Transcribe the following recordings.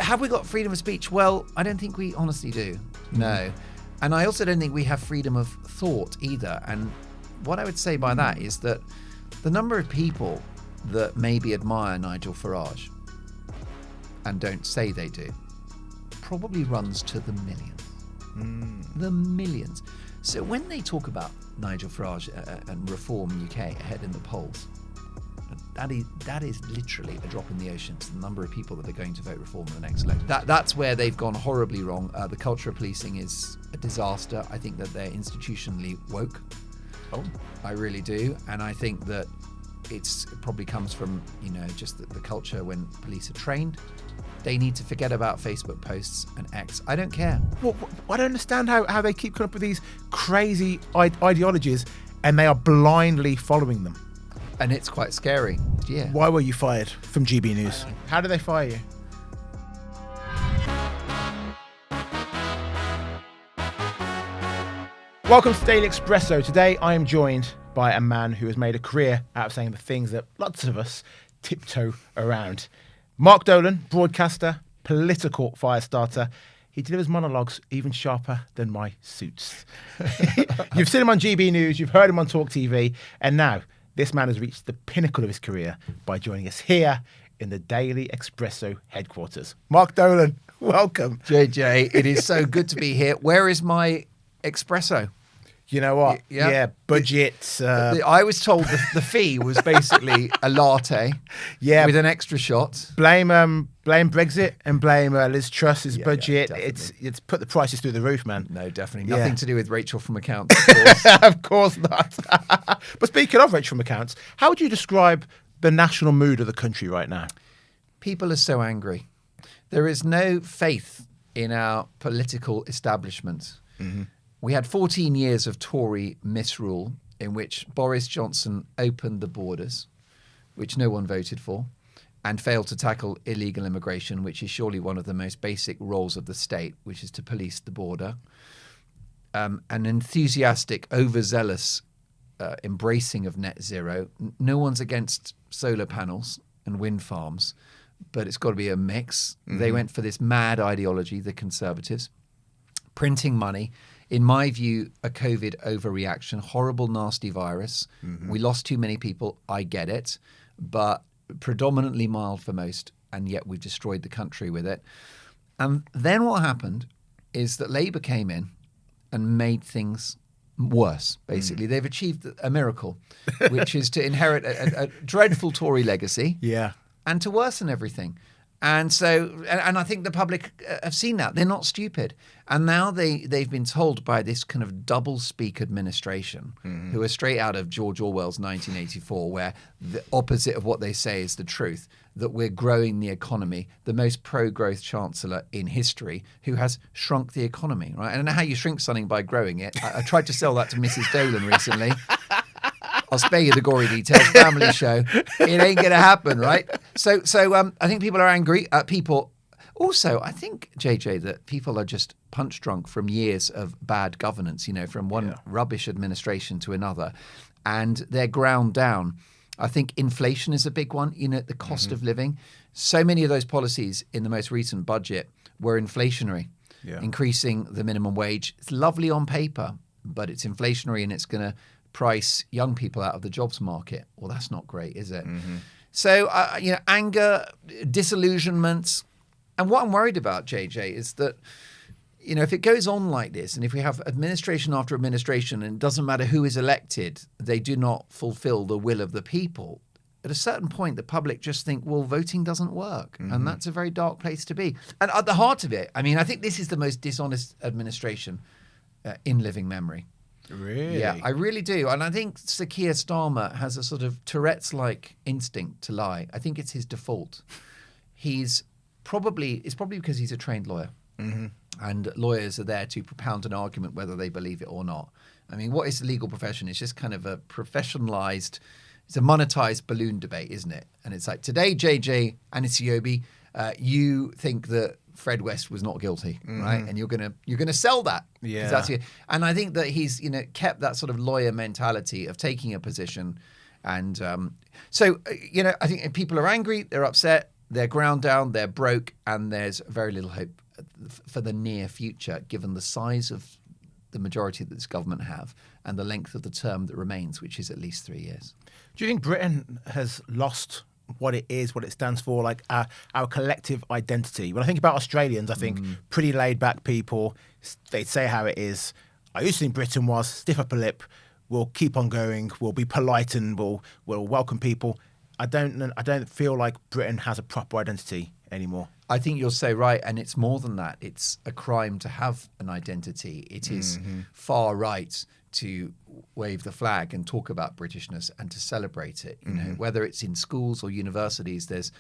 have we got freedom of speech? Well, I don't think we honestly do. No. And I also don't think we have freedom of thought either. And what I would say by that is that the number of people that maybe admire Nigel Farage and don't say they do probably runs to the millions. The millions. So when they talk about Nigel Farage and Reform UK ahead in the polls, that is literally a drop in the ocean to the number of people that are going to vote Reform in the next election. That's where they've gone horribly wrong. The culture of policing is a disaster. I think that they're institutionally woke. Oh, I really do. And I think that it probably comes from, just the culture when police are trained. They need to forget about Facebook posts and X. I don't care. Well, I don't understand how they keep coming up with these crazy ideologies and they are blindly following them. And it's quite scary. Yeah. Why were you fired from GB News? How did they fire you? Welcome to Daily Expresso. Today I am joined by a man who has made a career out of saying the things that lots of us tiptoe around. Mark Dolan, broadcaster, political fire starter. He delivers monologues even sharper than my suits. You've seen him on GB News, you've heard him on TalkTV, and now this man has reached the pinnacle of his career by joining us here in the Daily Expresso headquarters. Mark Dolan, welcome. JJ, it is so good to be here. Where is my espresso? You know what? Yeah, budget. I was told the fee was basically a latte with an extra shot. Blame Brexit and blame Liz Truss's budget. Yeah, it's put the prices through the roof, man. No, definitely. Nothing to do with Rachel from Accounts, of course. Of course not. But speaking of Rachel from Accounts, how would you describe the national mood of the country right now? People are so angry. There is no faith in our political establishment. Mm-hmm. We had 14 years of Tory misrule in which Boris Johnson opened the borders, which no one voted for, and failed to tackle illegal immigration, which is surely one of the most basic roles of the state, which is to police the border. An enthusiastic, overzealous embracing of net zero. No one's against solar panels and wind farms, but it's got to be a mix. Mm-hmm. They went for this mad ideology, the Conservatives, printing money. In my view, a COVID overreaction, horrible, nasty virus. Mm-hmm. We lost too many people. I get it, but predominantly mild for most, and yet we've destroyed the country with it. And then what happened is that Labour came in and made things worse, basically. They've achieved a miracle, which is to inherit a dreadful Tory legacy and to worsen everything. And so, and I think the public have seen that. They're not stupid. And now they've been told by this kind of double-speak administration, who are straight out of George Orwell's 1984, where the opposite of what they say is the truth, that we're growing the economy, the most pro-growth chancellor in history, who has shrunk the economy, right? I don't know how you shrink something by growing it. I tried to sell that to Mrs. Dolan recently. I'll spare you the gory details. Family show. It ain't going to happen, right? So I think people are angry. People also, I think, JJ, that people are just punch drunk from years of bad governance, from one rubbish administration to another, and they're ground down. I think inflation is a big one, the cost of living. So many of those policies in the most recent budget were inflationary, increasing the minimum wage. It's lovely on paper, but it's inflationary and it's going to price young people out of the jobs market. Well, that's not great, is it? Mm-hmm. So, anger, disillusionment. And what I'm worried about, JJ, is that, if it goes on like this, and if we have administration after administration, and it doesn't matter who is elected, they do not fulfill the will of the people, at a certain point, the public just think, well, voting doesn't work. Mm-hmm. And that's a very dark place to be. And at the heart of it, I think this is the most dishonest administration in living memory. Really? Yeah, I really do. And I think Sir Keir Starmer has a sort of Tourette's-like instinct to lie. I think it's his default. It's probably because he's a trained lawyer. Mm-hmm. And lawyers are there to propound an argument whether they believe it or not. What is the legal profession? It's just kind of a professionalized, it's a monetized balloon debate, isn't it? And it's like, today, JJ Anisiobi, you think that Fred West was not guilty, right? And you're gonna sell that. Yeah. That's it. And I think that he's kept that sort of lawyer mentality of taking a position, and I think people are angry, they're upset. they're ground down, they're broke, and there's very little hope for the near future, given the size of the majority that this government have and the length of the term that remains, which is at least 3 years. Do you think Britain has lost what it is, what it stands for, like our collective identity? When I think about Australians, I think pretty laid back people. They say how it is. I used to think Britain was stiff upper lip. We'll keep on going. We'll be polite and we'll welcome people. I don't feel like Britain has a proper identity anymore. I think you're so right, and it's more than that. It's a crime to have an identity. It is far right to wave the flag and talk about Britishness and to celebrate it. You know, whether it's in schools or universities, there's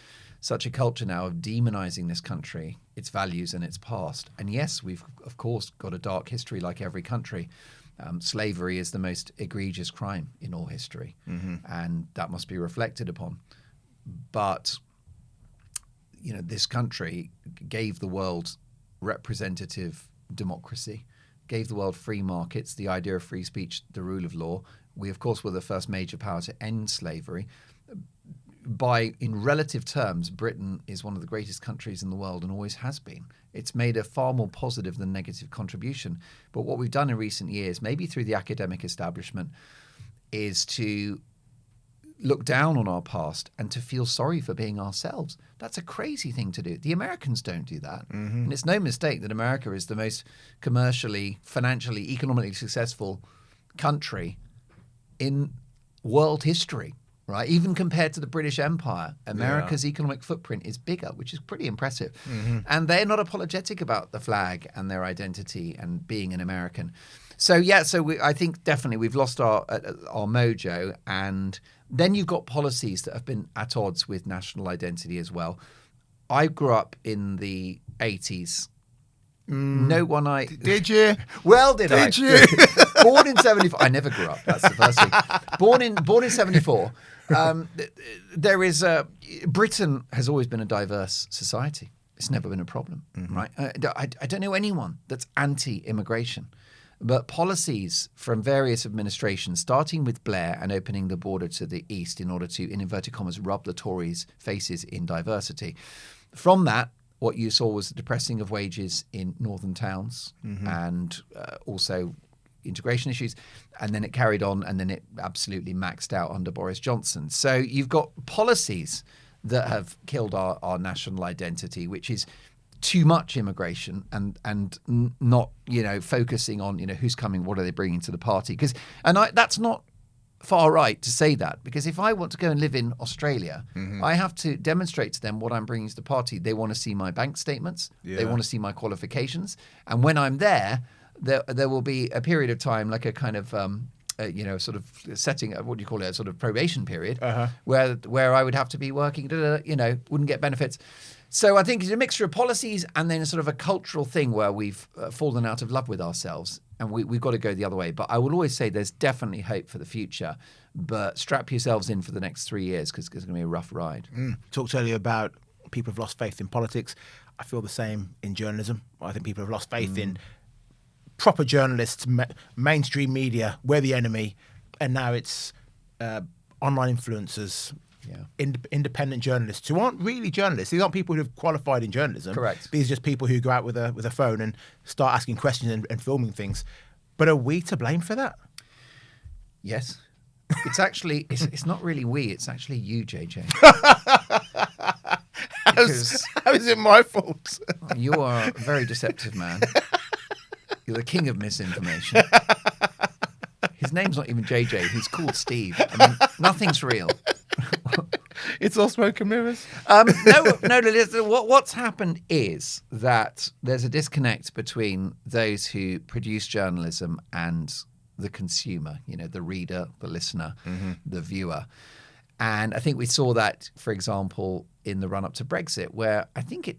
such a culture now of demonizing this country, its values and its past. And yes, we've of course got a dark history like every country. Slavery is the most egregious crime in all history, and that must be reflected upon. But you know, this country gave the world representative democracy, gave the world free markets, the idea of free speech, the rule of law. We, of course, were the first major power to end slavery. In relative terms, Britain is one of the greatest countries in the world and always has been. It's made a far more positive than negative contribution. But what we've done in recent years, maybe through the academic establishment, is to look down on our past and to feel sorry for being ourselves. That's a crazy thing to do. The Americans don't do that. And it's no mistake that America is the most commercially, financially, economically successful country in world history, right? Even compared to the British Empire, America's economic footprint is bigger, which is pretty impressive. And they're not apologetic about the flag and their identity and being an American. So, I think definitely we've lost our mojo. And then you've got policies that have been at odds with national identity as well. I grew up in the 80s. No one Did you? Well, did I? Did you? Born in 74. I never grew up. That's the first thing. Born in 74. There is Britain has always been a diverse society. It's never been a problem, right? I don't know anyone that's anti-immigration. But policies from various administrations, starting with Blair and opening the border to the east in order to, in inverted commas, rub the Tories' faces in diversity. From that, what you saw was the depressing of wages in northern towns and also integration issues. And then it carried on, and then it absolutely maxed out under Boris Johnson. So you've got policies that have killed our national identity, which is too much immigration and not, you know, focusing on, you know, who's coming, what are they bringing to the party? That's not far right to say that, because if I want to go and live in Australia, I have to demonstrate to them what I'm bringing to the party. They want to see my bank statements. They want to see my qualifications. And when I'm there will be a period of time, like a kind of sort of setting, what do you call it, a sort of probation period, where I would have to be working, wouldn't get benefits. So I think it's a mixture of policies and then sort of a cultural thing where we've fallen out of love with ourselves, and we've got to go the other way. But I will always say there's definitely hope for the future, but strap yourselves in for the next 3 years because it's going to be a rough ride. Talked earlier about people have lost faith in politics. I feel the same in journalism. I think people have lost faith in proper journalists, mainstream media. We're the enemy. And now it's online influencers, independent journalists who aren't really journalists. These aren't people who have qualified in journalism. Correct. These are just people who go out with a phone and start asking questions and filming things. But are we to blame for that? Yes. It's actually, it's not really we, it's actually you, JJ. How is it my fault? You are a very deceptive man. You're the king of misinformation. His name's not even JJ, he's called Steve. I mean, nothing's real. It's all smoke and mirrors. No. What's happened is that there's a disconnect between those who produce journalism and the consumer, the reader, the listener, the viewer. And I think we saw that, for example, in the run-up to Brexit, where I think it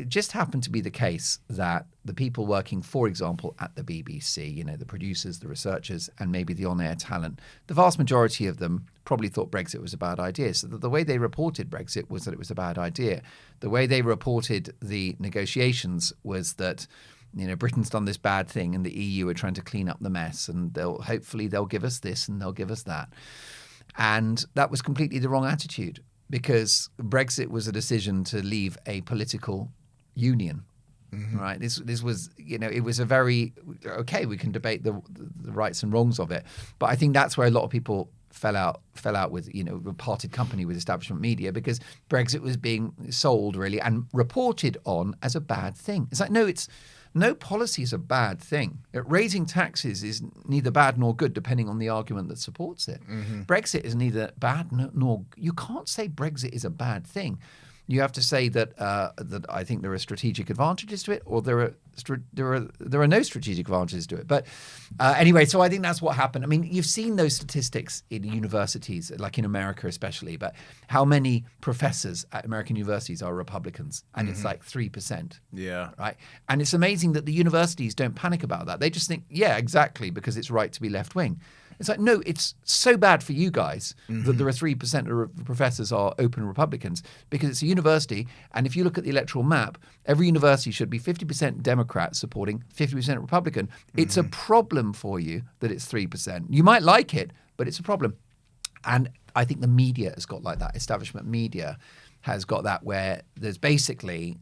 just happened to be the case that the people working, for example, at the BBC, the producers, the researchers, and maybe the on-air talent, the vast majority of them probably thought Brexit was a bad idea. So the way they reported Brexit was that it was a bad idea. The way they reported the negotiations was that Britain's done this bad thing and the EU are trying to clean up the mess, and hopefully they'll give us this and they'll give us that. And that was completely the wrong attitude. because Brexit was a decision to leave a political union. Right. This was, it was a very we can debate the rights and wrongs of it, but I think that's where a lot of people fell out with, parted company with establishment media, because Brexit was being sold really and reported on as a bad thing. It's like, no policy is a bad thing. Raising taxes is neither bad nor good, depending on the argument that supports it. Brexit is neither bad nor you can't say Brexit is a bad thing. You have to say that I think there are strategic advantages to it, or there are no strategic advantages to it. But anyway, so I think that's what happened. I mean, you've seen those statistics in universities, like in America especially, but how many professors at American universities are Republicans? And it's like 3%. Yeah. Right. And it's amazing that the universities don't panic about that. They just think, yeah, exactly, because it's right to be left wing. It's like, no, it's so bad for you guys that there are 3% of professors are open Republicans, because it's a university. And if you look at the electoral map, every university should be 50% Democrat supporting 50% Republican. It's a problem for you that it's 3%. You might like it, but it's a problem. And I think the media has got like that. Establishment media has got that, where there's basically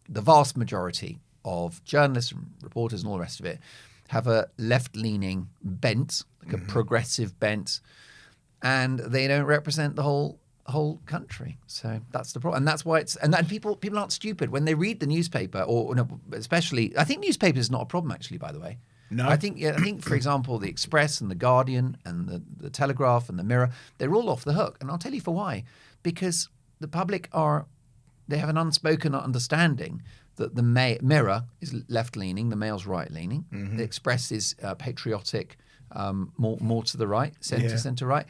the vast majority of journalists and reporters and all the rest of it have a left-leaning bent, like a progressive bent, and they don't represent the whole country. So that's the problem, and that's why and people aren't stupid when they read the newspaper, or no, especially I think newspapers is not a problem actually. By the way, no, I think for example the Express and the Guardian and the Telegraph and the Mirror, they're all off the hook, and I'll tell you for why. Because the public they have an unspoken understanding that the Mirror is left-leaning, the Mail's right-leaning, the Express is patriotic, more to the right, centre-right,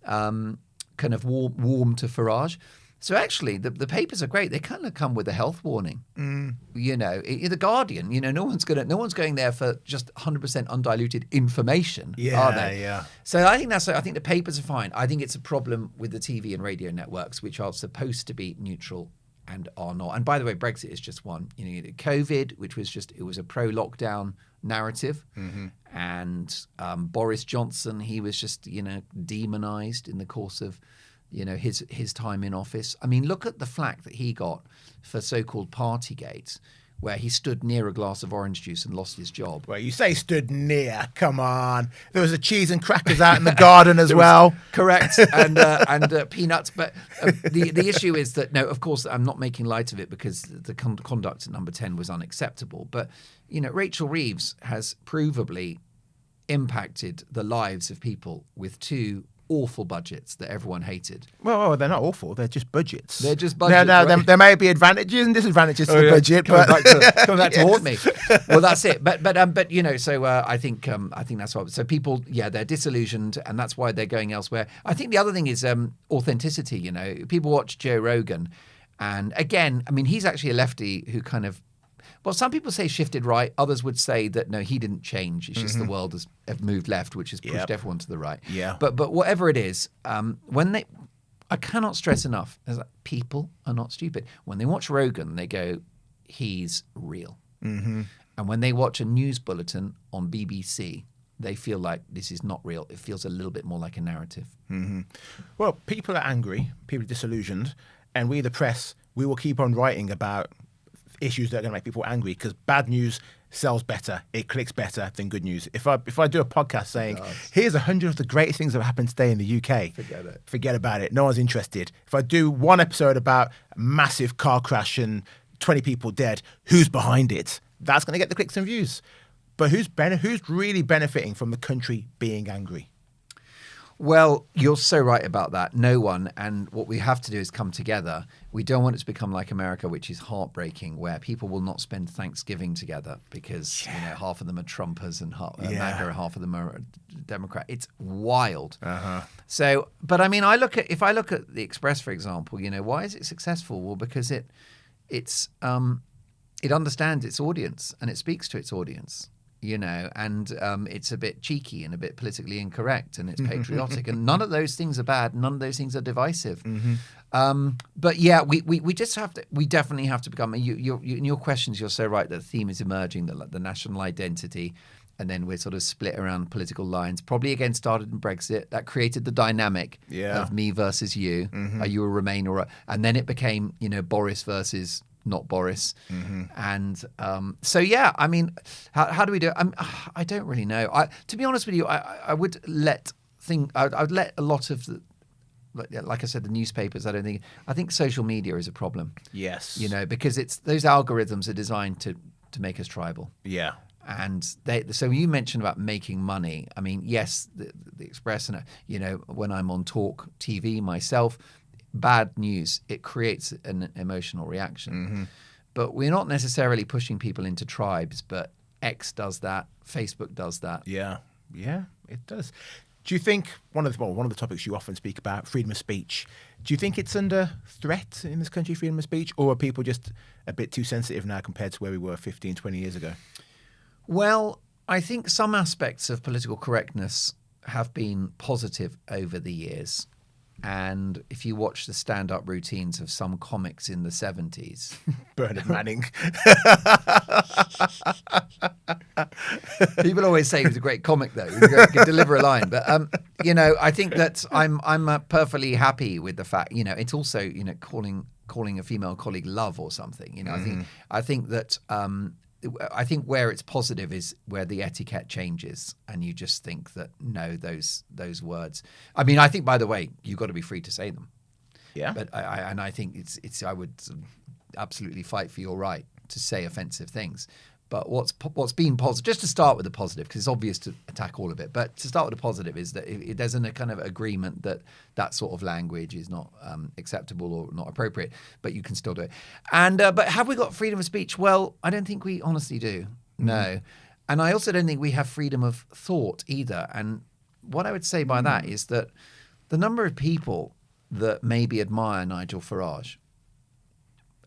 kind of warm to Farage. So actually, the papers are great. They kind of come with a health warning. The Guardian. No one's going there for just 100% undiluted information, are they? Yeah. So I think the papers are fine. I think it's a problem with the TV and radio networks, which are supposed to be neutral and are not. And by the way, Brexit is just one. COVID, which was it was a pro-lockdown narrative, and Boris Johnson, he was just demonized in the course of his time in office. I mean, look at the flack that he got for so-called Partygate, where he stood near a glass of orange juice and lost his job. Well, you say stood near. Come on. There was a cheese and crackers out in the garden as well. Correct. And peanuts. But the issue is that, no, of course, I'm not making light of it, because the conduct at Number 10 was unacceptable. But, Rachel Reeves has provably impacted the lives of people with two awful budgets that everyone hated. Well, they're not awful. They're just budgets. They're just budgets. No, right? There may be advantages and disadvantages to the budget, coming back to haunt me. Well, that's it. But so I think that's what. So people, they're disillusioned, and that's why they're going elsewhere. I think the other thing is authenticity. People watch Joe Rogan, and again, I mean, he's actually a lefty who kind of. Well, some people say shifted right. Others would say that, no, he didn't change. It's just the world has moved left, which has pushed everyone to the right. Yeah. But whatever it is, I cannot stress enough, people are not stupid. When they watch Rogan, they go, he's real. And when they watch a news bulletin on BBC, they feel like this is not real. It feels a little bit more like a narrative. Well, people are angry. People are disillusioned. And we, the press, we will keep on writing about issues that are going to make people angry, because bad news sells better, it clicks better than good news. If I do a podcast saying, here's 100 of the greatest things that have happened today in the UK, forget about it. No one's interested. If I do one episode about a massive car crash and 20 people dead, who's behind it? That's going to get the clicks and views. But who's really benefiting from the country being angry? Well, you're so right about that. No one. And what we have to do is come together. We don't want it to become like America, which is heartbreaking, where people will not spend Thanksgiving together because half of them are Trumpers and MAGA, half of them are Democrat. It's wild. So, but I mean, if I look at the Express, for example, why is it successful? Well, because it understands its audience and it speaks to its audience. And it's a bit cheeky and a bit politically incorrect, and it's patriotic, and none of those things are bad. None of those things are divisive. But we just have to. We definitely have to become. In your questions, you're so right that the theme is emerging, the national identity, and then we're sort of split around political lines. Probably again started in Brexit. That created the dynamic of me versus you. Are you a Remain or and then it became, Boris versus not Boris. And so, yeah, I mean, how do we do it? I don't really know. To be honest with you, I would let I would let a lot of the, like I said, the newspapers. I think social media is a problem. Yes. Because it's those algorithms are designed to make us tribal. Yeah. And so you mentioned about making money. I mean, yes, the Express, and when I'm on TalkTV myself, bad news, it creates an emotional reaction. But we're not necessarily pushing people into tribes, but X does that, Facebook does that. Yeah, it does. Do you think one of the topics you often speak about, freedom of speech, do you think it's under threat in this country, freedom of speech, or are people just a bit too sensitive now compared to where we were 15, 20 years ago? Well, I think some aspects of political correctness have been positive over the years. And if you watch the stand-up routines of some comics in the 70s... Bernard Manning. People always say he was a great comic, though. He could deliver a line. But, I think that I'm perfectly happy with the fact, it's also, calling a female colleague love or something. I think that... I think where it's positive is where the etiquette changes, and you just think that no, those words. I mean, I think, by the way, you've got to be free to say them. Yeah. But I think it's I would absolutely fight for your right to say offensive things. But what's been positive, just to start with the positive, because it's obvious to attack all of it, but to start with the positive is that there's a kind of agreement that sort of language is not acceptable or not appropriate, but you can still do it. And but have we got freedom of speech? Well, I don't think we honestly do. No. And I also don't think we have freedom of thought either. And what I would say by that is that the number of people that maybe admire Nigel Farage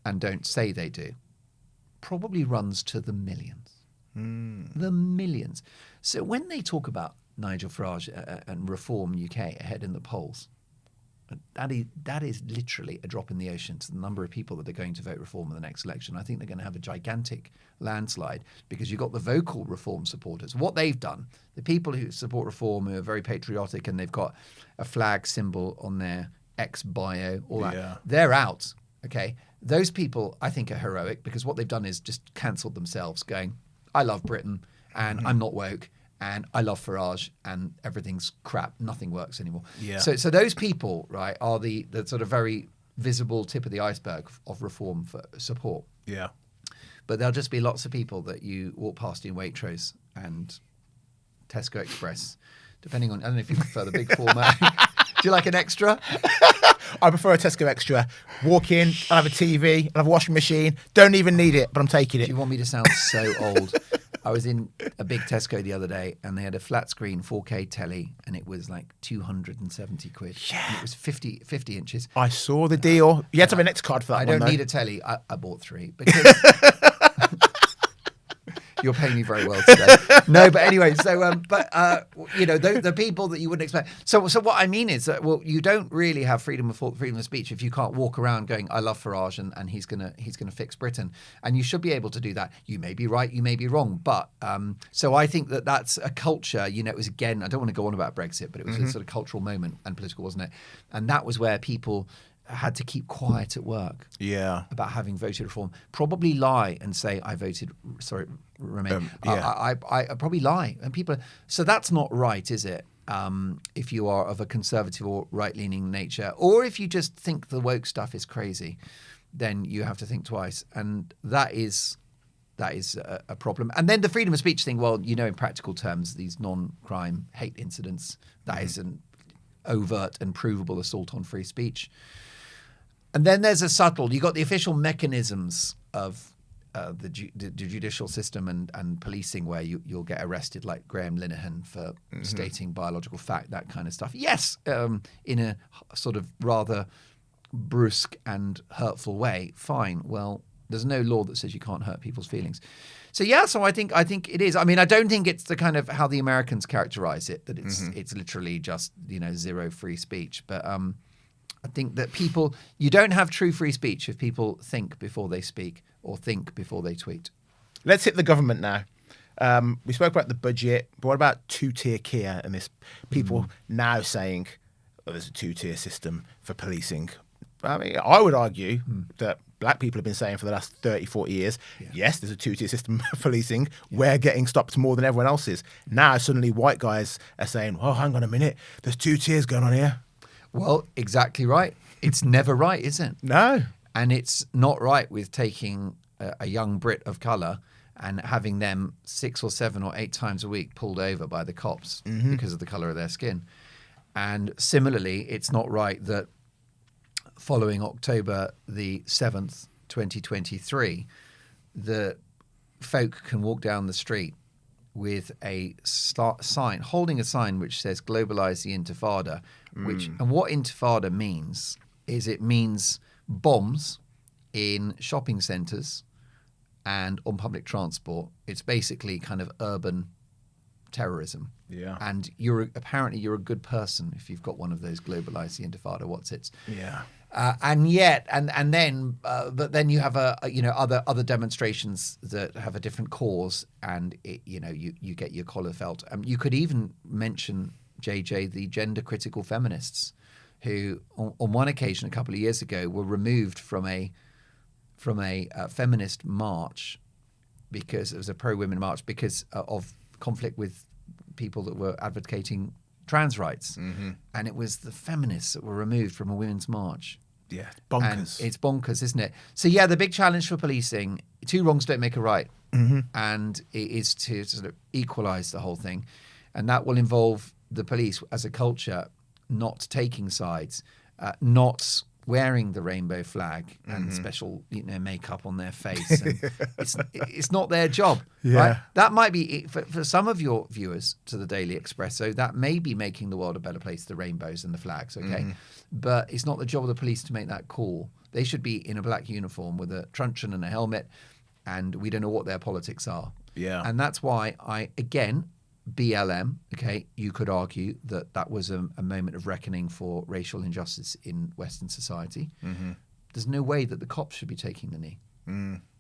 and don't say they do probably runs to the millions. The millions. So when they talk about Nigel Farage and Reform UK ahead in the polls, that is literally a drop in the ocean to the number of people that are going to vote Reform in the next election. I think they're going to have a gigantic landslide because you've got the vocal Reform supporters. What they've done, the people who support Reform, who are very patriotic and they've got a flag symbol on their ex-bio, all that, they're out, okay? Those people, I think, are heroic because what they've done is just cancelled themselves, going, I love Britain and I'm not woke and I love Farage and everything's crap. Nothing works anymore. Yeah. So those people, right, are the sort of very visible tip of the iceberg of Reform for support. Yeah. But there'll just be lots of people that you walk past in Waitrose and Tesco Express, depending on, I don't know if you prefer the big format. Do you like an extra? I prefer a Tesco Extra. Walk in, I have a TV, I have a washing machine. Don't even need it, but I'm taking it. Do you want me to sound so old? I was in a big Tesco the other day and they had a flat screen 4K telly and it was like 270 quid. Yeah. And it was 50 inches. I saw the deal. You had to have an X card for that. I don't need a telly. I bought 3 because... You're paying me very well today. No, but anyway, so the people that you wouldn't expect. So what I mean is that, well, you don't really have freedom of speech if you can't walk around going, I love Farage and he's gonna fix Britain. And you should be able to do that. You may be right, you may be wrong, but so I think that's a culture. It was, again, I don't want to go on about Brexit, but it was a sort of cultural moment and political, wasn't it? And that was where people had to keep quiet at work about having voted Reform, probably lie and say I voted Remain. I probably lie, and people, so that's not right, is it? If you are of a conservative or right-leaning nature, or if you just think the woke stuff is crazy, then you have to think twice, and that is a problem. And then the freedom of speech thing, well, in practical terms, these non-crime hate incidents, that is an overt and provable assault on free speech. And then there's you've got the official mechanisms of the judicial system and policing where you'll get arrested, like Graham Linehan for stating biological fact, that kind of stuff. Yes, in a sort of rather brusque and hurtful way. Fine. Well, there's no law that says you can't hurt people's feelings. So I think it is. I mean, I don't think it's the kind of how the Americans characterize it, that it's literally just zero free speech. But I think that you don't have true free speech if people think before they speak or think before they tweet. Let's hit the government now. We spoke about the budget, but what about two-tier Kia and this? People now saying, oh, there's a two-tier system for policing. I mean, I would argue that black people have been saying for the last 30, 40 years, yes, there's a two-tier system for policing. We're getting stopped more than everyone else is. Now, suddenly, white guys are saying, oh, hang on a minute, there's two tiers going on here. Well, exactly right. It's never right, is it? No. And it's not right with taking a young Brit of colour and having them 6 or 7 or 8 times a week pulled over by the cops because of the colour of their skin. And similarly, it's not right that following October the 7th, 2023, the folk can walk down the street with a sign, holding a sign which says "Globalise the Intifada," and what Intifada means is it means bombs in shopping centres and on public transport. It's basically kind of urban terrorism. Yeah. And apparently you're a good person if you've got one of those Globalise the Intifada what's-its. Yeah. But then you have other demonstrations that have a different cause, and you get your collar felt. You could even mention, JJ, the gender critical feminists, who on one occasion a couple of years ago were removed from a feminist march because it was a pro-women march because of conflict with people that were advocating trans rights. And it was the feminists that were removed from a women's march. Yeah, bonkers. And it's bonkers, isn't it? So yeah, the big challenge for policing, 2 wrongs don't make a right. And it is to sort of equalise the whole thing. And that will involve the police as a culture not taking sides, not wearing the rainbow flag and special makeup on their face. And it's not their job. Right? That might be for some of your viewers to the Daily Expresso, that may be making the world a better place, the rainbows and the flags, okay? But it's not the job of the police to make that call. They should be in a black uniform with a truncheon and a helmet, and we don't know what their politics are. Yeah. And that's why BLM, okay, you could argue that was a moment of reckoning for racial injustice in Western society. There's no way that the cops should be taking the knee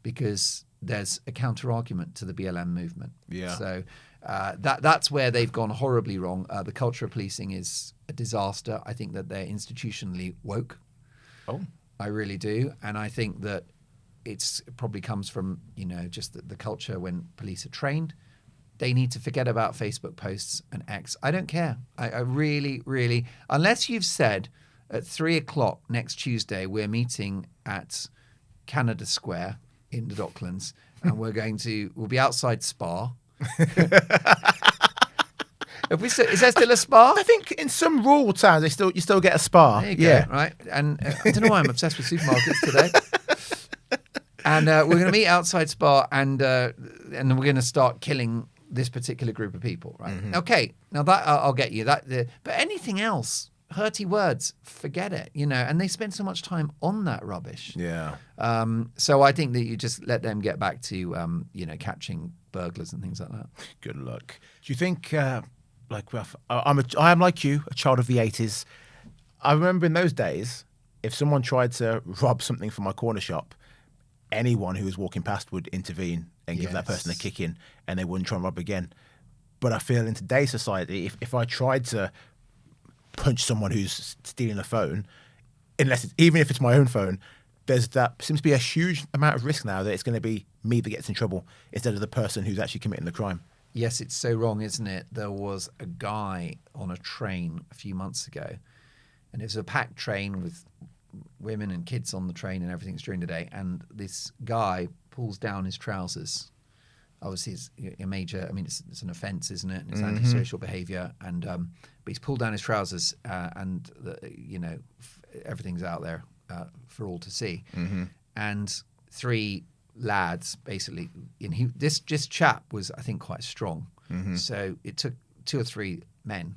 because there's a counter-argument to the BLM movement. Yeah. So that's where they've gone horribly wrong. The culture of policing is a disaster. I think that they're institutionally woke. Oh. I really do. And I think that it probably comes from, just the culture when police are trained. They need to forget about Facebook posts and X. I don't care. I really, really, unless you've said at 3:00 next Tuesday, we're meeting at Canada Square in the Docklands and we'll be outside Spa. Is there still a Spa? I think in some rural towns, you still get a Spa. There you go, right? And I don't know why I'm obsessed with supermarkets today. And we're going to meet outside Spa and then we're going to start killing this particular group of people, right? Okay, now that I'll get you that. But anything else, hurty words, forget it, And they spend so much time on that rubbish. Yeah. So I think that you just let them get back to, catching burglars and things like that. Good luck. Do you think, I am like you, a child of the 80s. I remember in those days, if someone tried to rob something from my corner shop, anyone who was walking past would intervene and give that person a kick in, and they wouldn't try and rob again. But I feel in today's society, if I tried to punch someone who's stealing a phone, even if it's my own phone, seems to be a huge amount of risk now that it's going to be me that gets in trouble instead of the person who's actually committing the crime. Yes, it's so wrong, isn't it? There was a guy on a train a few months ago, and it was a packed train with women and kids on the train and everything's during the day, and this guy pulls down his trousers. Obviously, it's a major. It's an offence, isn't it? It's antisocial behaviour, and but he's pulled down his trousers, and everything's out there for all to see. And 3 lads, basically, this chap was, I think, quite strong. So it took 2 or 3 men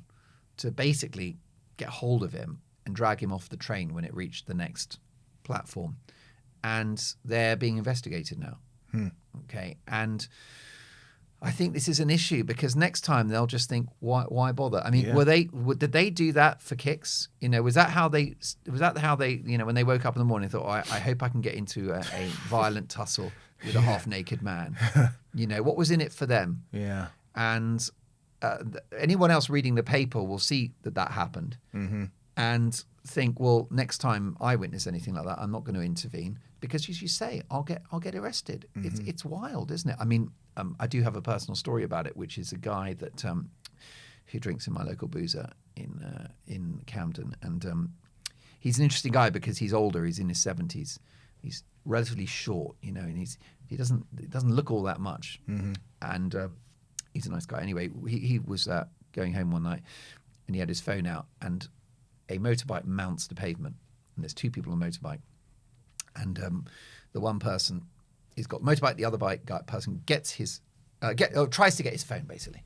to basically get hold of him and drag him off the train when it reached the next platform. And they're being investigated now. Okay. And I think this is an issue because next time they'll just think, why bother? Did they do that for kicks? Was that how they, when they woke up in the morning, thought, I hope I can get into a violent tussle with a half-naked man. You know, what was in it for them? Yeah. And anyone else reading the paper will see that happened and think, well, next time I witness anything like that, I'm not going to intervene because, as you say, I'll get arrested. It's wild, isn't it? I mean, I do have a personal story about it, which is a guy that who drinks in my local boozer in Camden, and he's an interesting guy because he's older. He's in his 70s. He's relatively short, you know, and he doesn't look all that much, and he's a nice guy. Anyway, he was going home one night, and he had his phone out, and a motorbike mounts the pavement, and there's two people on a motorbike, and the one person, he's got motorbike, the other person gets his tries to get his phone basically.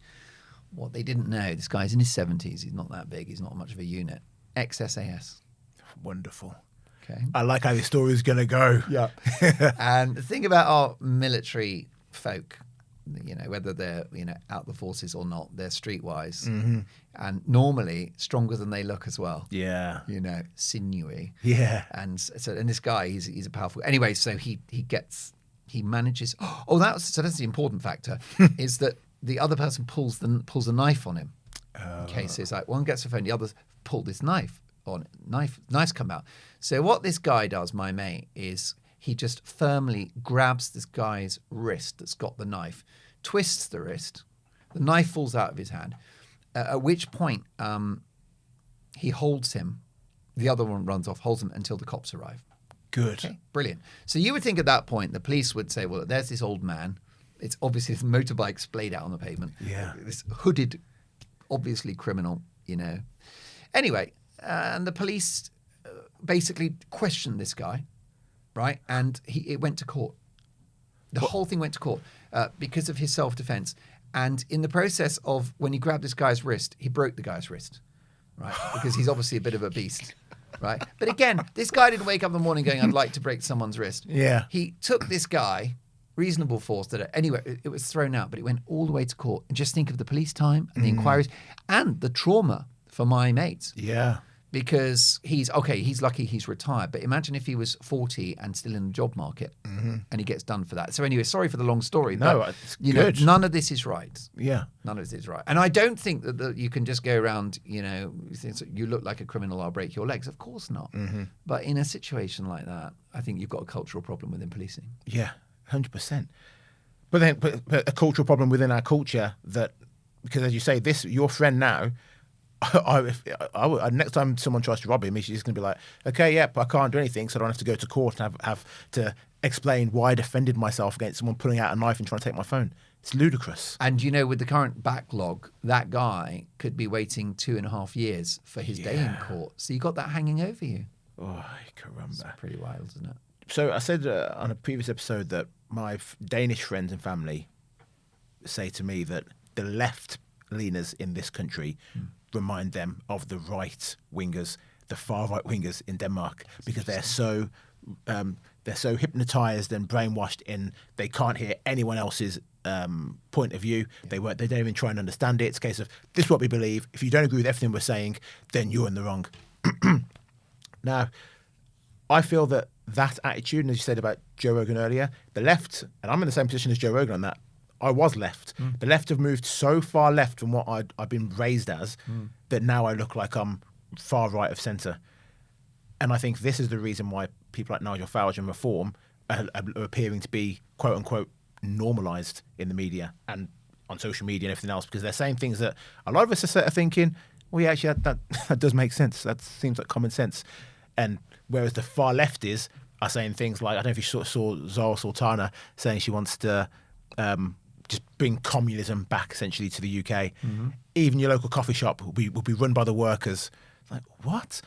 What they didn't know, this guy's in his 70s. He's not that big. He's not much of a unit. Ex-SAS. Wonderful. Okay. I like how this story is going to go. Yeah. And the thing about our military folk, you know, whether they're, you know, out the forces or not, they're streetwise and normally stronger than they look as well. Yeah. You know, sinewy. Yeah. And this guy, he's a powerful. Anyway, so he manages. Oh, that's the important factor is that the other person pulls a knife on him. In case it's like one gets the phone, the other pull this knife on it. Knives come out. So what this guy does, my mate, is he just firmly grabs this guy's wrist that's got the knife, twists the wrist, the knife falls out of his hand, at which point he holds him, the other one runs off, holds him until the cops arrive. Good. Okay, brilliant. So you would think at that point the police would say, well, there's this old man. It's obviously this motorbike splayed out on the pavement. Yeah. This hooded, obviously criminal, you know. Anyway, and the police basically questioned this guy, right? And it went to court. The whole thing went to court because of his self-defense. And in the process of when he grabbed this guy's wrist, he broke the guy's wrist, right? Because he's obviously a bit of a beast, right? But again, this guy didn't wake up in the morning going, I'd like to break someone's wrist. Yeah. He took this guy, reasonable force, anyway, it was thrown out, but it went all the way to court. And just think of the police time and the inquiries and the trauma for my mates. Yeah. Because he's lucky he's retired. But imagine if he was 40 and still in the job market and he gets done for that. So anyway, sorry for the long story. No, but, it's good. None of this is right. Yeah. None of this is right. And I don't think that you can just go around, you know, you look like a criminal, I'll break your legs. Of course not. But in a situation like that, I think you've got a cultural problem within policing. Yeah, 100%. But a cultural problem within our culture that, because as you say, your friend now, next time someone tries to rob him, he's just going to be like, okay, yep, I can't do anything, so I don't have to go to court and have to explain why I defended myself against someone pulling out a knife and trying to take my phone. It's ludicrous. And, you know, with the current backlog, that guy could be waiting 2.5 years for his day in court. So you got that hanging over you. Oh, caramba. It's pretty wild, isn't it? So I said on a previous episode that my Danish friends and family say to me that the left-leaners in this country remind them of the right-wingers, the far-right wingers in Denmark, because they're so hypnotized and brainwashed in they can't hear anyone else's point of view. They don't even try and understand it. It's a case of, this is what we believe. If you don't agree with everything we're saying, then you're in the wrong. Now, I feel that attitude, and as you said about Joe Rogan earlier, the left, and I'm in the same position as Joe Rogan on that, I was left. The left have moved so far left from what I've been raised as that now I look like I'm far right of centre. And I think this is the reason why people like Nigel Farage and Reform are appearing to be, quote unquote, normalised in the media and on social media and everything else, because they're saying things that a lot of us are thinking, well, yeah, actually, that does make sense. That seems like common sense. And whereas the far left are saying things like, I don't know if you sort of saw Zara Sultana saying she wants to just bring communism back essentially to the UK. Even your local coffee shop will be run by the workers. Like, what?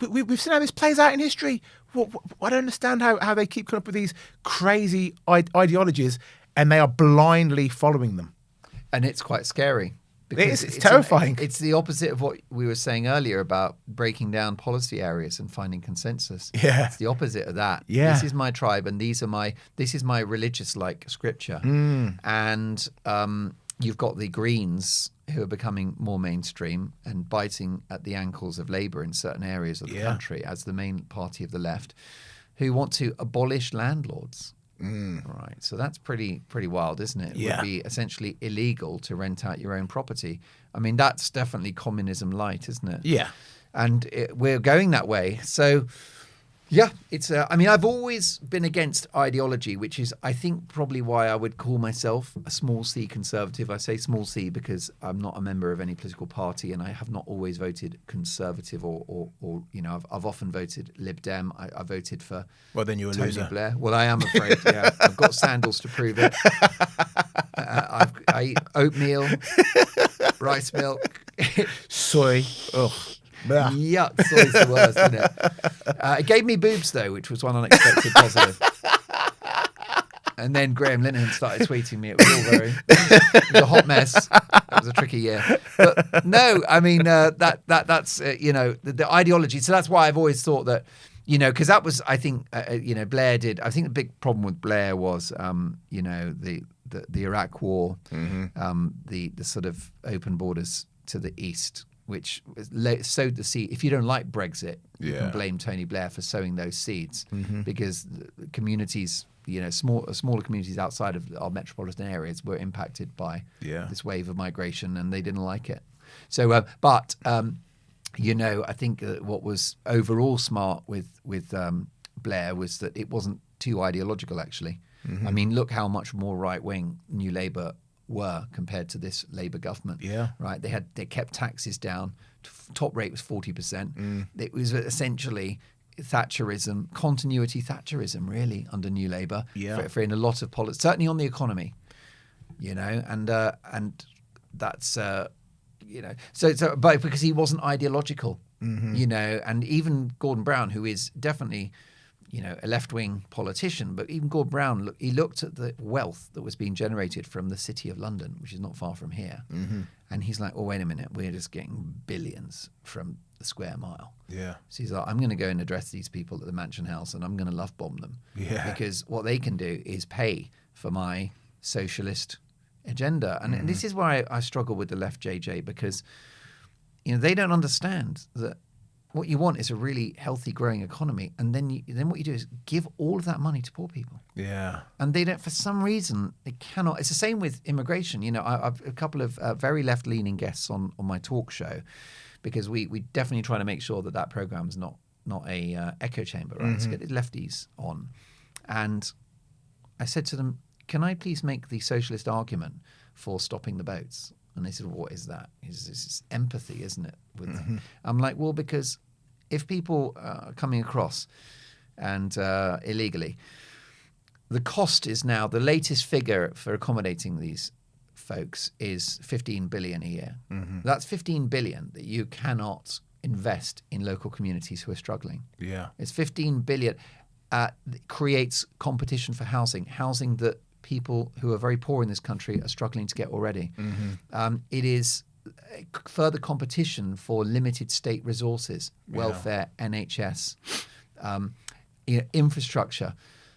We've seen how this plays out in history. I don't understand how they keep coming up with these crazy ideologies and they are blindly following them. And it's quite scary. It's terrifying. It's the opposite of what we were saying earlier about breaking down policy areas and finding consensus. Yeah. It's the opposite of that. Yeah. This is my tribe and this is my religious like scripture. And you've got the Greens who are becoming more mainstream and biting at the ankles of Labour in certain areas of the country as the main party of the left, who want to abolish landlords. Right. So that's pretty wild, isn't it? It Yeah. would be essentially illegal to rent out your own property. I mean, that's definitely communism light, isn't it? Yeah. And we're going that way. So, yeah, it's. I mean, I've always been against ideology, which is, I think, probably why I would call myself a small c conservative. I say small c because I'm not a member of any political party, and I have not always voted conservative or you know, I've often voted Lib Dem. I voted for Well, then you're a Tony loser. Blair. Well, I am afraid. Yeah, I've got sandals to prove it. I eat oatmeal, rice milk. Soy. Ugh. Blah. Yuck, soy's the worst, isn't it? It gave me boobs, though, which was one unexpected positive. And then Graham Linehan started tweeting me. It was all it was a hot mess. It was a tricky year. But no, I mean, that's, you know, the ideology. So that's why I've always thought that, you know, because that was, I think, you know, Blair did. I think the big problem with Blair was, you know, the Iraq war, the sort of open borders to the east, which sowed the seed. If you don't like Brexit, you can blame Tony Blair for sowing those seeds, because the communities, you know, smaller communities outside of our metropolitan areas were impacted by this wave of migration, and they didn't like it. So, you know, I think what was overall smart with Blair was that it wasn't too ideological, actually. I mean, look how much more right-wing New Labour were compared to this Labour government. Yeah. Right. They kept taxes down. Top rate was 40%. It was essentially Thatcherism, continuity Thatcherism, really, under New Labour. Yeah. For in a lot of politics, certainly on the economy. You know, and that's you know, so but because he wasn't ideological, you know, and even Gordon Brown, who is definitely, you know, a left-wing politician, but even Gordon Brown, he looked at the wealth that was being generated from the city of London, which is not far from here, and he's like, oh, wait a minute, we're just getting billions from the square mile. Yeah. So he's like, I'm going to go and address these people at the Mansion House, and I'm going to love bomb them. Yeah. Because what they can do is pay for my socialist agenda. And this is why I struggle with the left, JJ, because, you know, they don't understand that what you want is a really healthy, growing economy, and then what you do is give all of that money to poor people. Yeah, and they don't. For some reason, they cannot. It's the same with immigration. You know, I've a couple of very left-leaning guests on my talk show, because we definitely try to make sure that program's not a echo chamber. Right, let's get the lefties on. And I said to them, "Can I please make the socialist argument for stopping the boats?" And they said, well, what is that? It's empathy, isn't it? With them? I'm like, well, because if people are coming across and illegally, the cost is now, the latest figure for accommodating these folks is 15 billion a year. That's 15 billion that you cannot invest in local communities who are struggling. Yeah. It's 15 billion. Creates competition for housing that people who are very poor in this country are struggling to get already. It is further competition for limited state resources, welfare, NHS, you know, infrastructure.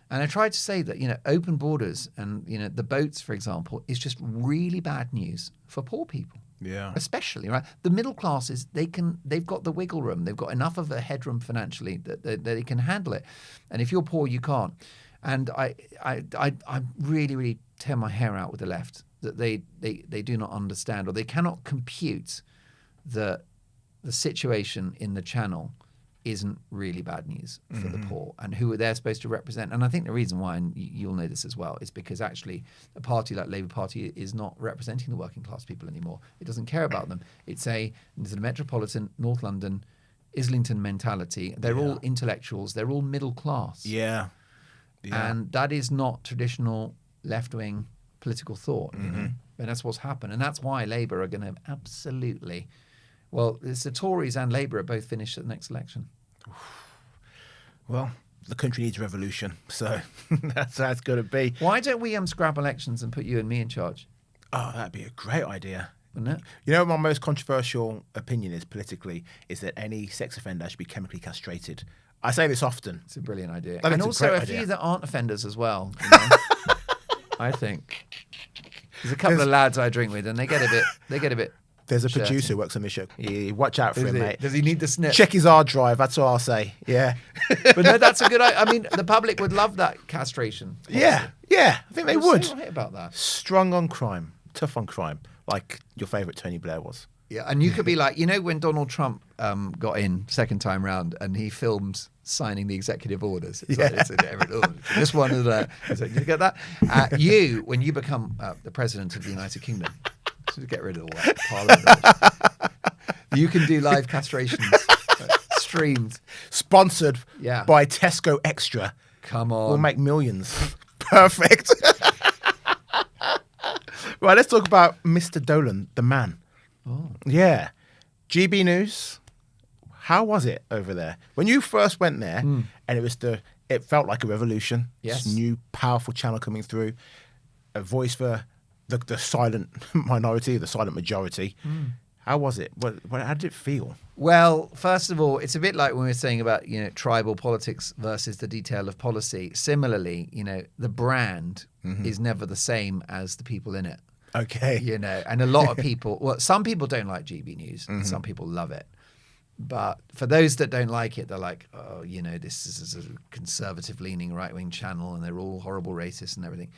And I tried to say that, you know, open borders and, you know, the boats, for example, is just really bad news for poor people. Yeah. Especially, right? The middle classes, they've got the wiggle room. They've got enough of a headroom financially that they can handle it. And if you're poor, you can't. And I really, really tear my hair out with the left that they do not understand, or they cannot compute that the situation in the Channel isn't really bad news for the poor and who they're supposed to represent. And I think the reason why, and you'll know this as well, is because actually a party like Labour Party is not representing the working class people anymore. It doesn't care about them. It's a metropolitan, North London, Islington mentality. They're all intellectuals. They're all middle class. Yeah. And that is not traditional left-wing political thought, you know? And that's what's happened. And that's why Labour are going to absolutely... Well, it's the Tories and Labour are both finished at the next election. Well, the country needs revolution, so that's how it's going to be. Why don't we scrap elections and put you and me in charge? Oh, that'd be a great idea. Wouldn't it? You know, my most controversial opinion is politically is that any sex offender should be chemically castrated. I say this often. It's a brilliant idea. And also a few that aren't offenders as well. You know? I think. There's a couple of lads I drink with and they get a bit There's a shirting. producer who works on this show. Yeah, watch out for him, mate. Does he need the snip? Check his hard drive. That's all I'll say. Yeah. But no, that's a good. I mean, the public would love that castration policy. Yeah. I think they would. So right about that. Strong on crime, tough on crime, like your favourite Tony Blair was. Yeah, and you could be like, when Donald Trump got in second time round and he filmed signing the executive orders. It's like, this one is there. Did you get that? When you become the president of the United Kingdom, so to get rid of all that parliament, you can do live castrations, streamed. Sponsored Yeah. by Tesco Extra. Come on. We'll make millions. Perfect. Right, let's talk about Mr. Dolan, the man. Oh. Yeah. GB News. How was it over there? When you first went there and it felt like a revolution. Yes. This new powerful channel coming through. A voice for the silent minority, the silent majority. How was it? How did it feel? Well, first of all, it's a bit like when we were saying about, tribal politics versus the detail of policy. Similarly, the brand is never the same as the people in it. Okay. And a lot of people, some people don't like GB News and some people love it. But for those that don't like it, they're like, oh, this is a conservative leaning right-wing channel and they're all horrible racists and everything.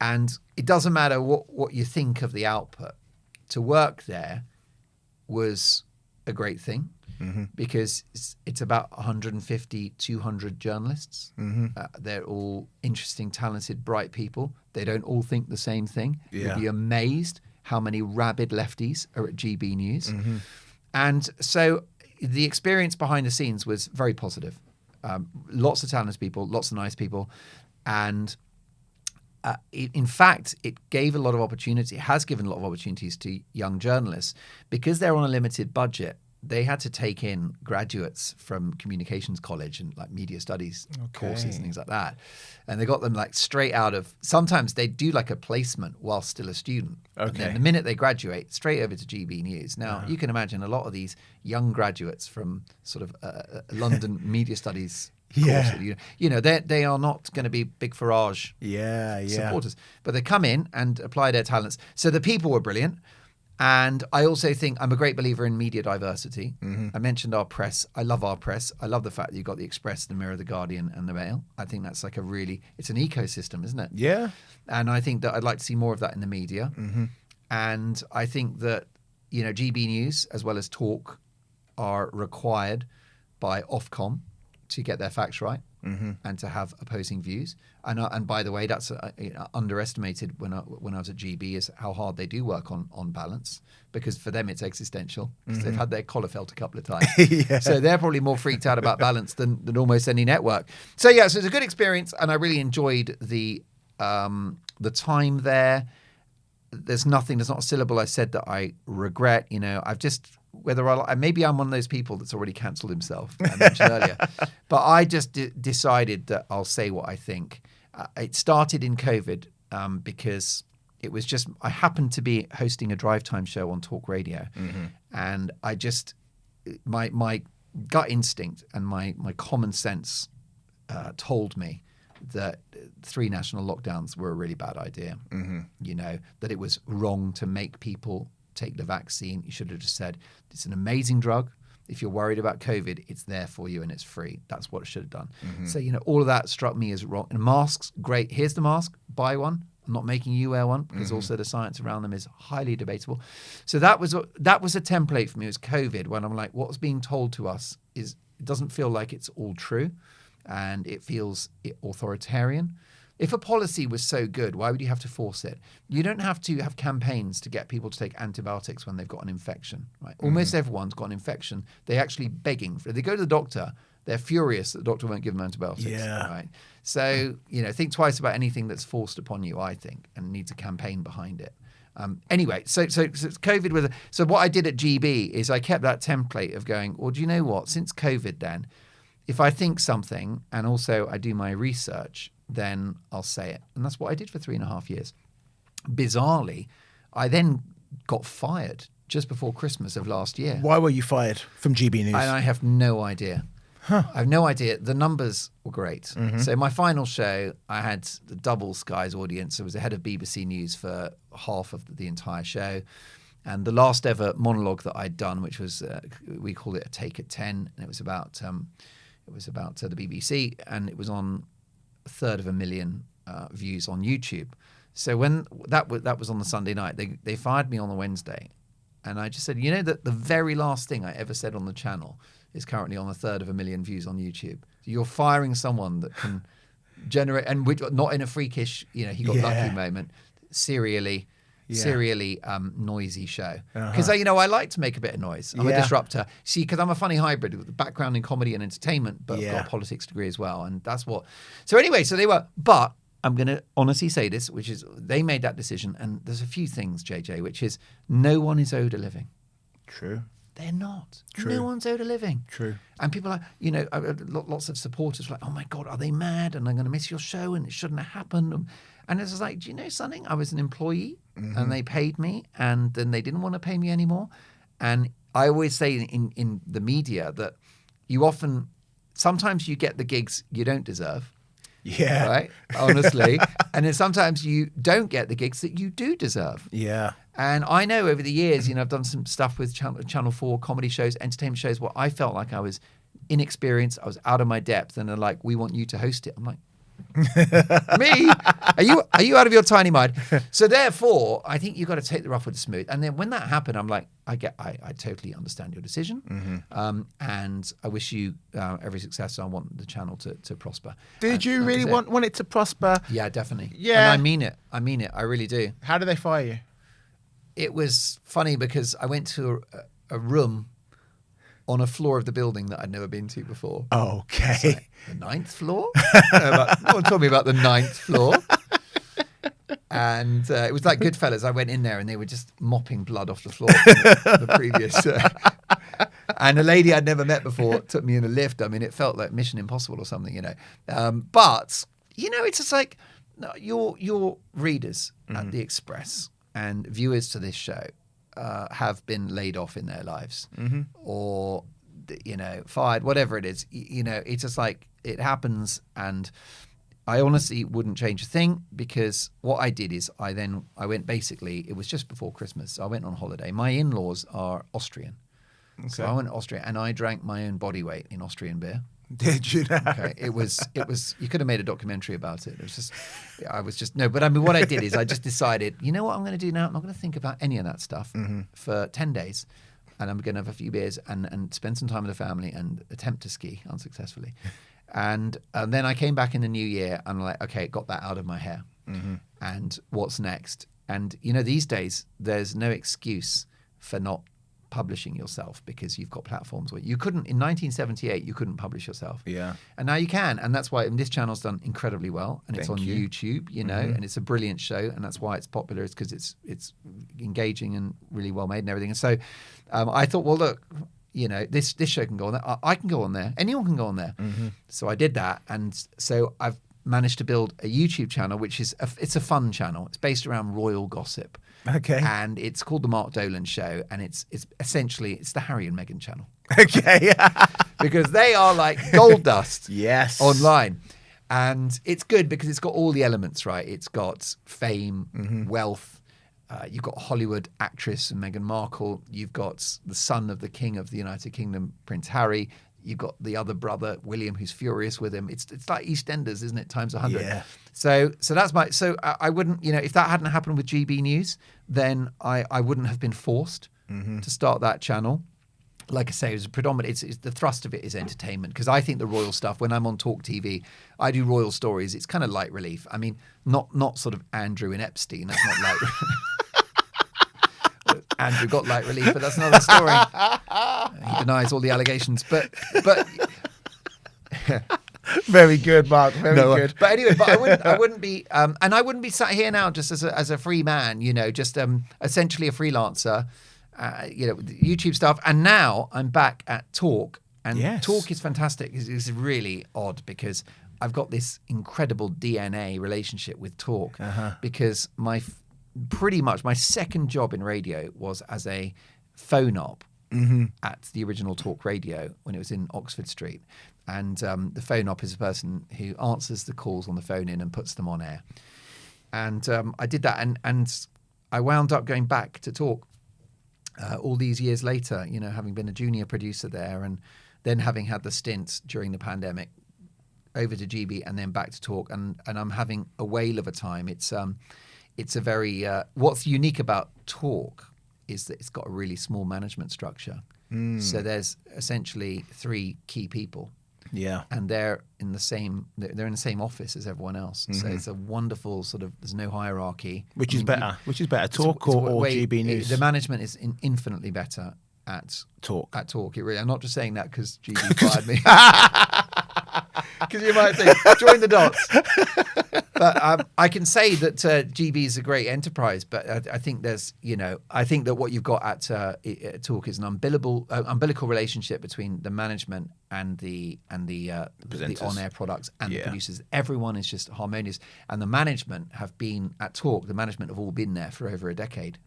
And it doesn't matter what you think of the output. To work there was a great thing because it's about 150, 200 journalists. They're all interesting, talented, bright people. They don't all think the same thing. Yeah. You'd be amazed how many rabid lefties are at GB News. And so the experience behind the scenes was very positive. Lots of talented people, lots of nice people. And in fact, it gave a lot of opportunity, has given a lot of opportunities to young journalists. Because they're on a limited budget, they had to take in graduates from communications college and like media studies courses and things like that. And they got them like straight out of, sometimes they do like a placement while still a student. Okay. And then the minute they graduate, straight over to GB News. Now, you can imagine a lot of these young graduates from sort of London media studies courses, they are not going to be big Farage supporters. But they come in and apply their talents. So the people were brilliant. And I also think I'm a great believer in media diversity. I mentioned our press. I love our press. I love the fact that you've got the Express, the Mirror, the Guardian, and the Mail. I think that's like it's an ecosystem, isn't it? Yeah. And I think that I'd like to see more of that in the media. And I think that, GB News as well as Talk are required by Ofcom to get their facts right and to have opposing views. And by the way, that's underestimated when I was at GB is how hard they do work on balance, because for them it's existential because they've had their collar felt a couple of times. So they're probably more freaked out about balance than almost any network. So so it's a good experience, and I really enjoyed the time there. There's not a syllable I said that I regret. I've just, maybe I'm one of those people that's already cancelled himself, I mentioned earlier, but I just decided that I'll say what I think. It started in COVID because it was just, I happened to be hosting a drive time show on Talk Radio, and I just, my gut instinct and my common sense told me that 3 national lockdowns were a really bad idea. That it was wrong to make people take the vaccine. You should have just said, it's an amazing drug. If you're worried about COVID, it's there for you and it's free. That's what it should have done. So, all of that struck me as wrong. And masks, great. Here's the mask. Buy one. I'm not making you wear one because also the science around them is highly debatable. So that was a template for me. It was COVID, when I'm like, what's being told to us it doesn't feel like it's all true. And it feels authoritarian. If a policy was so good, why would you have to force it? You don't have to have campaigns to get people to take antibiotics when they've got an infection, right? Almost everyone's got an infection. They're actually begging for it. They go to the doctor, they're furious that the doctor won't give them antibiotics, right? So, think twice about anything that's forced upon you, I think, and needs a campaign behind it. Anyway, so COVID so what I did at GB is I kept that template of going, well, do you know what? Since COVID then, if I think something and also I do my research, then I'll say it. And that's what I did for 3.5 years. Bizarrely, I then got fired just before Christmas of last year. Why were you fired from GB News? And I have no idea. I have no idea. The numbers were great. So my final show, I had the double Sky's audience. I was the head of BBC News for half of the entire show. And the last ever monologue that I'd done, which was we called it a take at 10, and it was about the BBC, and it was on 1/3 views on YouTube. So when that was on the Sunday night, they fired me on the Wednesday, and I just said, you know, that the very last thing I ever said on the channel is currently on 1/3 views on YouTube. So you're firing someone that can generate, and not in a freakish, you know, he got lucky moment, serially noisy show. Because you know, I like to make a bit of noise. I'm a disruptor. See, because I'm a funny hybrid with a background in comedy and entertainment, but I've got a politics degree as well, and that's what. So anyway, so they were, but I'm going to honestly say this, which is they made that decision, and there's a few things, JJ, which is no one is owed a living. True. They're not. True. No one's owed a living. True. And people are, you know, lots of supporters were like, oh my God, are they mad? And I'm going to miss your show and it shouldn't have happened. And it's just like, do you know something? I was an employee and they paid me and then they didn't want to pay me anymore. And I always say in the media that sometimes you get the gigs you don't deserve. Yeah. Right? Honestly. And then sometimes you don't get the gigs that you do deserve. Yeah. And I know over the years, you know, I've done some stuff with Channel 4 comedy shows, entertainment shows, where I felt like I was inexperienced, I was out of my depth, and they're like, we want you to host it. I'm like, me? Are you out of your tiny mind? So therefore, I think you've got to take the rough with the smooth. And then when that happened, I'm like, I totally understand your decision. And I wish you every success. I want the channel to prosper. Did you really want it to prosper? Yeah, definitely. Yeah. And I mean it. I really do. How did they fire you? It was funny because I went to a room on a floor of the building that I'd never been to before. Okay. So, the 9th floor? No one told me about the 9th floor. And it was like Goodfellas. I went in there and they were just mopping blood off the floor from the previous. And a lady I'd never met before took me in a lift. I mean, it felt like Mission Impossible or something, you know. But, you know, it's just like your readers at The Express and viewers to this show have been laid off in their lives or, you know, fired, whatever it is. You know, it's just like it happens. And I honestly wouldn't change a thing because what I did is I went basically, it was just before Christmas. So I went on holiday. My in-laws are Austrian. Okay. So I went to Austria and I drank my own body weight in Austrian beer. Did you know? Okay. It was, you could have made a documentary about it. But I mean, what I did is I just decided, you know what I'm going to do now? I'm not going to think about any of that stuff for 10 days. And I'm going to have a few beers and spend some time with the family and attempt to ski unsuccessfully. And then I came back in the new year and I'm like, okay, got that out of my hair. And what's next? And, you know, these days, there's no excuse for not publishing yourself because you've got platforms where you couldn't, in 1978, you couldn't publish yourself. Yeah. And now you can. And that's why this channel's done incredibly well. And it's on YouTube, you know, and it's a brilliant show. And that's why it's popular, is because it's engaging and really well made and everything. And so I thought, well, look, you know, this show can go on there. I can go on there. Anyone can go on there. So I did that. And so I've managed to build a YouTube channel, which is it's a fun channel. It's based around royal gossip. Okay. And it's called the Mark Dolan Show, and it's essentially the Harry and Meghan channel. Okay. Because they are like gold dust. Yes. Online. And it's good because it's got all the elements, right? It's got fame, wealth. You've got Hollywood actress Meghan Markle. You've got the son of the King of the United Kingdom, Prince Harry. You've got the other brother, William, who's furious with him. It's like EastEnders, isn't it? Times 100. Yeah. So that's I wouldn't, you know, if that hadn't happened with GB News, then I wouldn't have been forced to start that channel. Like I say, it's the thrust of it is entertainment, because I think the royal stuff, when I'm on TalkTV, I do royal stories. It's kind of light relief. I mean, not sort of Andrew and Epstein. That's not light relief. Andrew got light relief, but that's another story. He denies all the allegations, but very good, Mark. Very good. But anyway, I wouldn't be, and I wouldn't be sat here now just as a free man, you know, just essentially a freelancer, you know, YouTube stuff. And now I'm back at Talk, and Talk is fantastic. It's really odd because I've got this incredible DNA relationship with Talk because pretty much my second job in radio was as a phone op at the original Talk Radio when it was in Oxford Street. And the phone op is a person who answers the calls on the phone in and puts them on air. And I did that, and I wound up going back to Talk all these years later, you know, having been a junior producer there and then having had the stint during the pandemic over to GB and then back to Talk, and I'm having a whale of a time. It's a very what's unique about Talk is that it's got a really small management structure. So there's essentially 3 key people. Yeah. And they're in the same office as everyone else. So it's a wonderful sort of, there's no hierarchy. Which is better? Talk or GB News? The management is infinitely better at Talk. I'm not just saying that because GB fired me. Because you might think, join the dots. But I can say that GB is a great enterprise, but I think there's, you know, I think that what you've got at Talk is an umbilical relationship between the management and the on-air products and the producers. Everyone is just harmonious, and the management have been at Talk. The management have all been there for over a decade.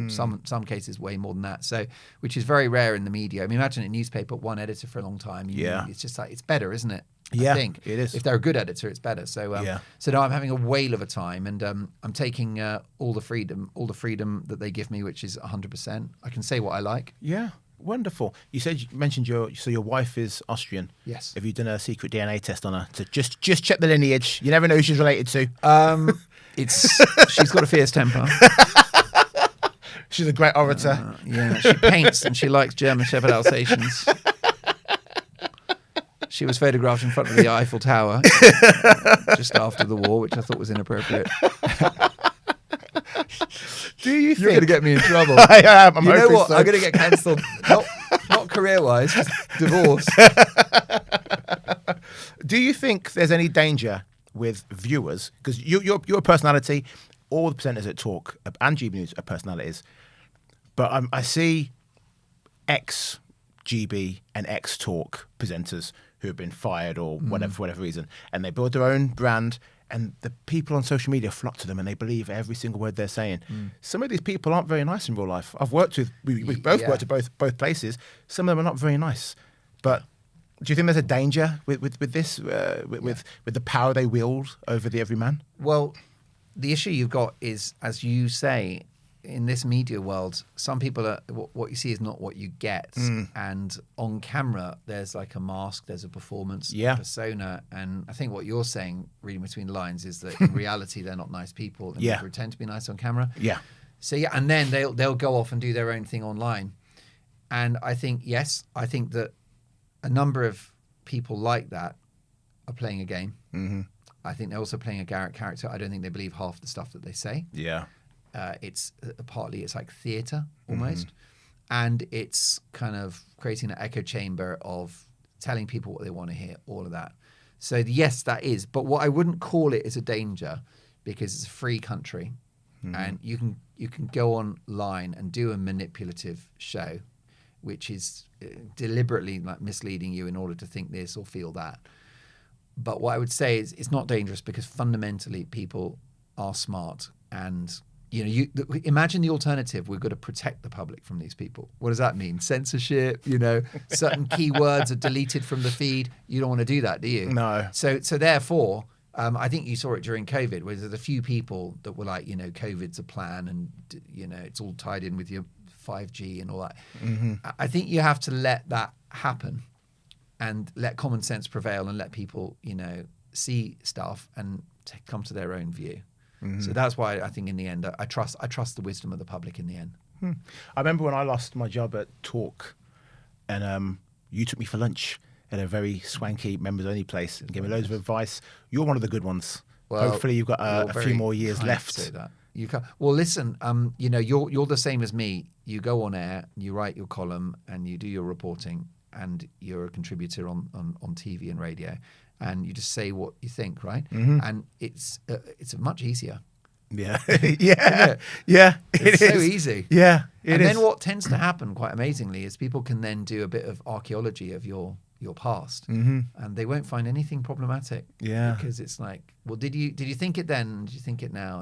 Some cases way more than that. So, which is very rare in the media. I mean, imagine a newspaper, one editor for a long time. It's just like, it's better, isn't it? I think it is. If they're a good editor, it's better. So, so now I'm having a whale of a time, and I'm taking all the freedom that they give me, which is 100%. I can say what I like. Yeah, wonderful. You mentioned your wife is Austrian. Yes. Have you done a secret DNA test on her to just check the lineage? You never know who she's related to. She's got a fierce temper. She's a great orator. Yeah, she paints and she likes German Shepherd Alsatians. She was photographed in front of the Eiffel Tower just after the war, which I thought was inappropriate. Do you think you're going to get me in trouble? I am. You know what? So. I'm going to get cancelled. Not career-wise, just divorce. Do you think there's any danger with viewers? Because you're a personality. All the presenters at Talk and GB News are personalities. But I see ex-GB and ex-Talk presenters who have been fired or whatever for whatever reason, and they build their own brand, and the people on social media flock to them and they believe every single word they're saying. Some of these people aren't very nice in real life. I've worked with, we've both worked at both places. Some of them are not very nice. But do you think there's a danger with this, with the power they wield over the everyman? Well, the issue you've got is, as you say, in this media world, some people are, what you see is not what you get. And on camera, there's like a mask, there's a performance, a persona. And I think what you're saying, reading between the lines, is that in reality, they're not nice people. And they pretend to be nice on camera. So and then they'll go off and do their own thing online. And I think, I think that a number of people like that are playing a game. I think they're also playing a character. I don't think they believe half the stuff that they say. It's partly, it's like theatre almost. And it's kind of creating an echo chamber of telling people what they want to hear, all of that. So yes, that is. But what I wouldn't call it is a danger, because it's a free country. And you can go online and do a manipulative show, which is deliberately like misleading you in order to think this or feel that. But what I would say is it's not dangerous, because fundamentally people are smart. And you know, imagine the alternative. We've got to protect the public from these people. What does that mean? Censorship, you know, certain keywords are deleted from the feed. You don't want to do that, do you? No. So therefore, I think you saw it during COVID, where there's a few people that were like, you know, COVID's a plan, and, you know, it's all tied in with your 5G and all that. I think you have to let that happen and let common sense prevail and let people, you know, see stuff and come to their own view. So that's why I think in the end, I trust the wisdom of the public in the end. I remember when I lost my job at Talk, and you took me for lunch at a very swanky members-only place and gave me loads of advice. You're one of the good ones. Well, hopefully you've got a few more years left. Say that. You can't. Well, listen, you know, you're the same as me. You go on air, you write your column, and you do your reporting, and you're a contributor on TV and radio, and you just say what you think, right? And it's much easier. It's so easy. And then what tends to happen, quite amazingly, is people can then do a bit of archaeology of your past, and they won't find anything problematic. Because it's like, well, did you think it then? Did you think it now?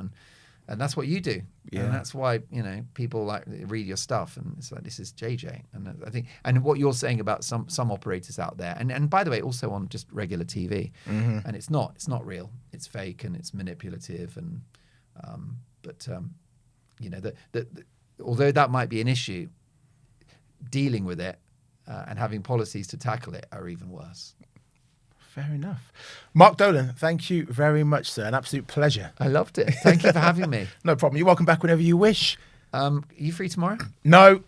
And that's what you do. And that's why, you know, people like read your stuff, and it's like, this is JJ. And I think, and what you're saying about some operators out there, and by the way, also on just regular TV, and it's not real. It's fake and it's manipulative, and but you know, although that might be an issue, dealing with it and having policies to tackle it are even worse. Fair enough. Mark Dolan, thank you very much, sir. An absolute pleasure. I loved it. Thank you for having me. No problem. You're welcome back whenever you wish. Are you free tomorrow? No.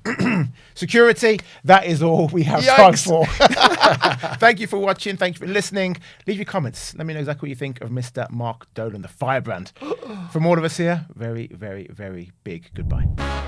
Security, that is all we have time for. Thank you for watching. Thank you for listening. Leave your comments. Let me know exactly what you think of Mr. Mark Dolan, the firebrand. From all of us here, very, very, very big goodbye.